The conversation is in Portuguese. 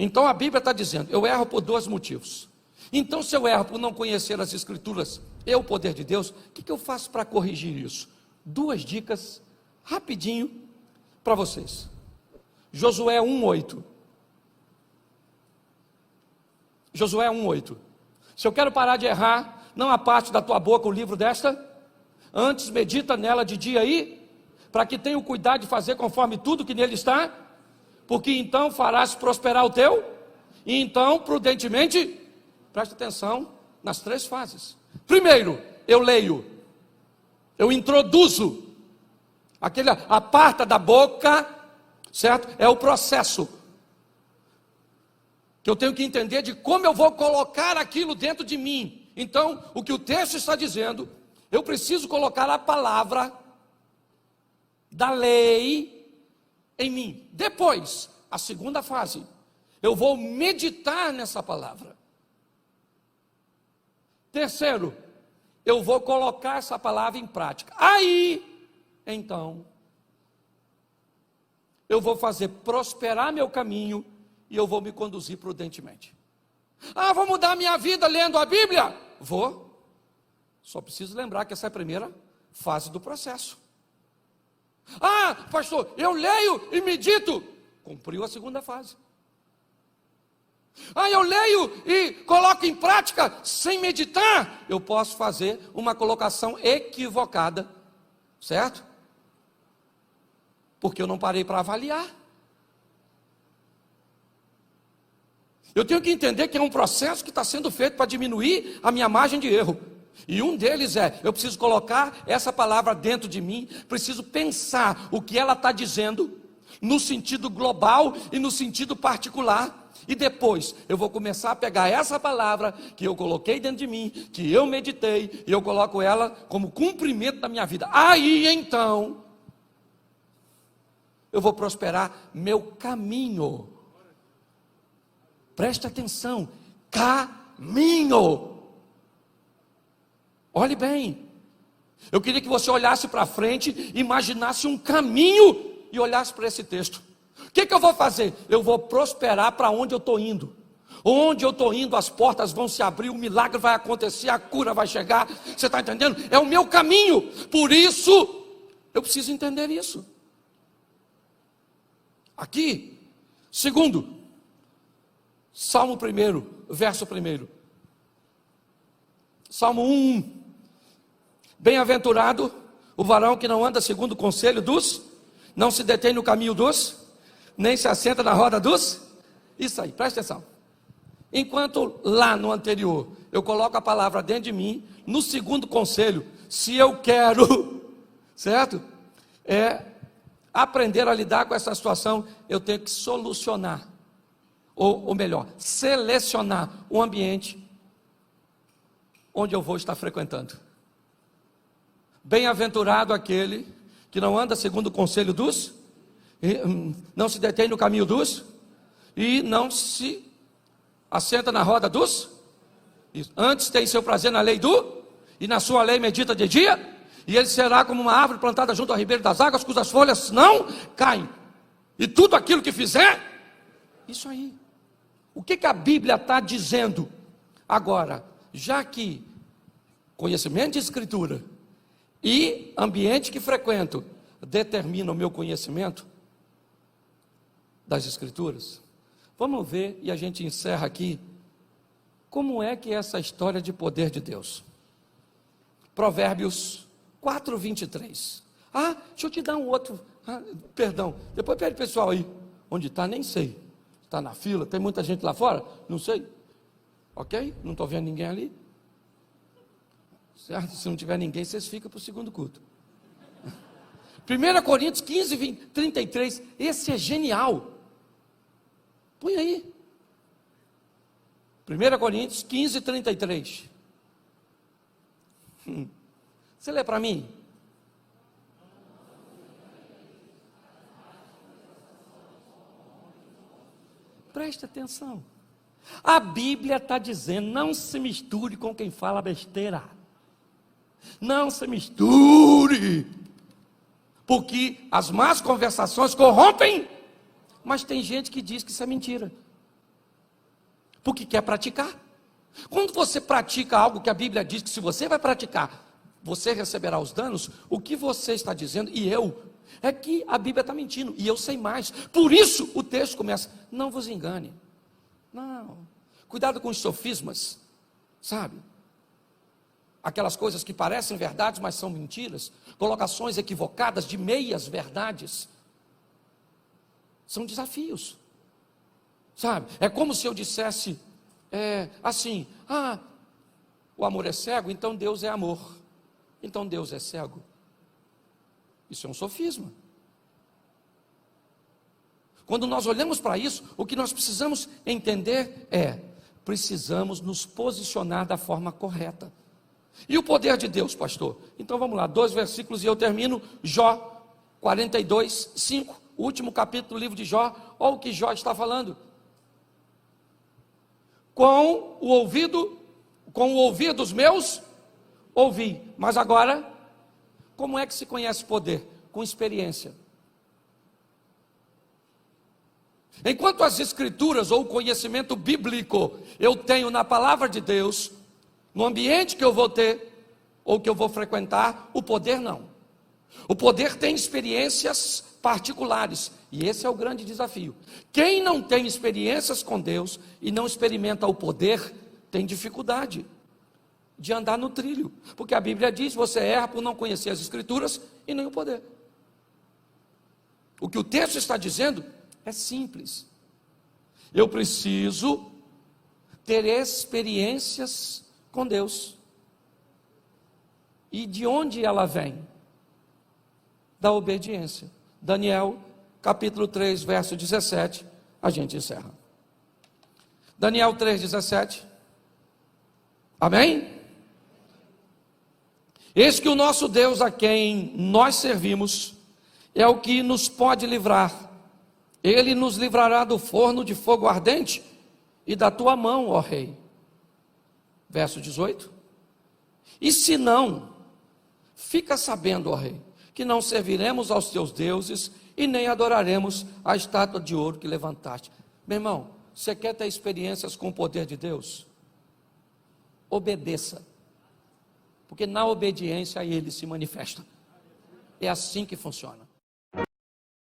Então a Bíblia está dizendo, eu erro por dois motivos. Então se eu erro por não conhecer as Escrituras e o poder de Deus, o que eu faço para corrigir isso? Duas dicas, rapidinho, para vocês. Josué 1:8. Josué 1:8. Se eu quero parar de errar, não aparte da tua boca o livro desta, antes medita nela de dia aí, para que tenha o cuidado de fazer conforme tudo que nele está, porque então farás prosperar o teu, e então prudentemente, preste atenção nas três fases. Primeiro, eu leio, eu introduzo, a parte da boca, certo? É o processo, que eu tenho que entender de como eu vou colocar aquilo dentro de mim. Então, o que o texto está dizendo, eu preciso colocar a palavra da lei em mim. Depois, a segunda fase, eu vou meditar nessa palavra. Terceiro, eu vou colocar essa palavra em prática. Aí, então, eu vou fazer prosperar meu caminho e eu vou me conduzir prudentemente. Ah, vou mudar a minha vida lendo a Bíblia? Vou. Só preciso lembrar que essa é a primeira fase do processo. Ah, pastor, eu leio e medito. Cumpriu a segunda fase. Ah, eu leio e coloco em prática sem meditar. Eu posso fazer uma colocação equivocada, certo? Porque eu não parei para avaliar. Eu tenho que entender que é um processo que está sendo feito para diminuir a minha margem de erro. E um deles é, eu preciso colocar essa palavra dentro de mim, preciso pensar o que ela está dizendo, no sentido global e no sentido particular. E depois eu vou começar a pegar essa palavra que eu coloquei dentro de mim, que eu meditei, e eu coloco ela como cumprimento da minha vida. Aí então, eu vou prosperar meu caminho. Preste atenção, caminho. Olhe bem, eu queria que você olhasse para frente, imaginasse um caminho e olhasse para esse texto. O que eu vou fazer? Eu vou prosperar para onde eu estou indo. Onde eu estou indo, as portas vão se abrir, o milagre vai acontecer, a cura vai chegar. Você está entendendo? É o meu caminho. Por isso, eu preciso entender isso. Aqui, segundo, Salmo 1, verso 1. Salmo 1. Bem-aventurado o varão que não anda segundo o conselho dos, não se detém no caminho dos, nem se assenta na roda dos. Isso aí, presta atenção. Enquanto lá no anterior eu coloco a palavra dentro de mim, no segundo conselho, se eu quero, certo? Aprender a lidar com essa situação, eu tenho que solucionar, ou melhor, selecionar o ambiente onde eu vou estar frequentando. Bem-aventurado aquele que não anda segundo o conselho dos, não se detém no caminho dos, e não se assenta na roda dos. Antes tem seu prazer na lei e na sua lei medita de dia, e ele será como uma árvore plantada junto ao ribeiro das águas, cujas folhas não caem, e tudo aquilo que fizer, isso aí. O que a Bíblia está dizendo? Agora, já que conhecimento de Escritura e ambiente que frequento determina o meu conhecimento das Escrituras, vamos ver, e a gente encerra aqui, como é que é essa história de poder de Deus. Provérbios 4:23. Deixa eu te dar um outro, perdão, depois pede pessoal aí, onde está, nem sei, está na fila, tem muita gente lá fora, não sei, ok? Não estou vendo ninguém ali. Certo? Se não tiver ninguém, vocês ficam para o segundo culto. 1 Coríntios 15:33. Esse é genial. Põe aí. 1 Coríntios 15:33. Você lê para mim? Preste atenção. A Bíblia está dizendo, não se misture com quem fala besteira. Não se misture, porque as más conversações corrompem. Mas tem gente que diz que isso é mentira. porque quer praticar. Quando você pratica algo que a Bíblia diz que se você vai praticar, você receberá os danos, o que você está dizendo, e eu, é que a Bíblia está mentindo, e eu sei mais. Por isso o texto começa, não vos engane. Não, cuidado com os sofismas, sabe? Aquelas coisas que parecem verdades, mas são mentiras, colocações equivocadas de meias verdades, são desafios, sabe? É como se eu dissesse, assim, o amor é cego, então Deus é amor, então Deus é cego. Isso é um sofisma. Quando nós olhamos para isso, o que nós precisamos entender precisamos nos posicionar da forma correta. E o poder de Deus, pastor? Então vamos lá, 2 versículos e eu termino. Jó 42, 5, o último capítulo do livro de Jó. Olha o que Jó está falando. Com o ouvir dos meus, ouvi. Mas agora, como é que se conhece poder? Com experiência. Enquanto as escrituras ou o conhecimento bíblico eu tenho na palavra de Deus, no ambiente que eu vou ter, ou que eu vou frequentar, o poder não. O poder tem experiências particulares, e esse é o grande desafio. Quem não tem experiências com Deus e não experimenta o poder, tem dificuldade de andar no trilho, porque a Bíblia diz, você erra por não conhecer as escrituras e nem o poder. O que o texto está dizendo é simples. Eu preciso ter experiências com Deus. E de onde ela vem? Da obediência. Daniel, capítulo 3, verso 17, a gente encerra. Daniel 3, 17. Amém? Eis que o nosso Deus, a quem nós servimos, é o que nos pode livrar. Ele nos livrará do forno de fogo ardente e da tua mão, ó rei. Verso 18. E se não, fica sabendo, ó rei, que não serviremos aos teus deuses e nem adoraremos a estátua de ouro que levantaste. Meu irmão, você quer ter experiências com o poder de Deus? Obedeça, porque na obediência ele se manifesta. É assim que funciona.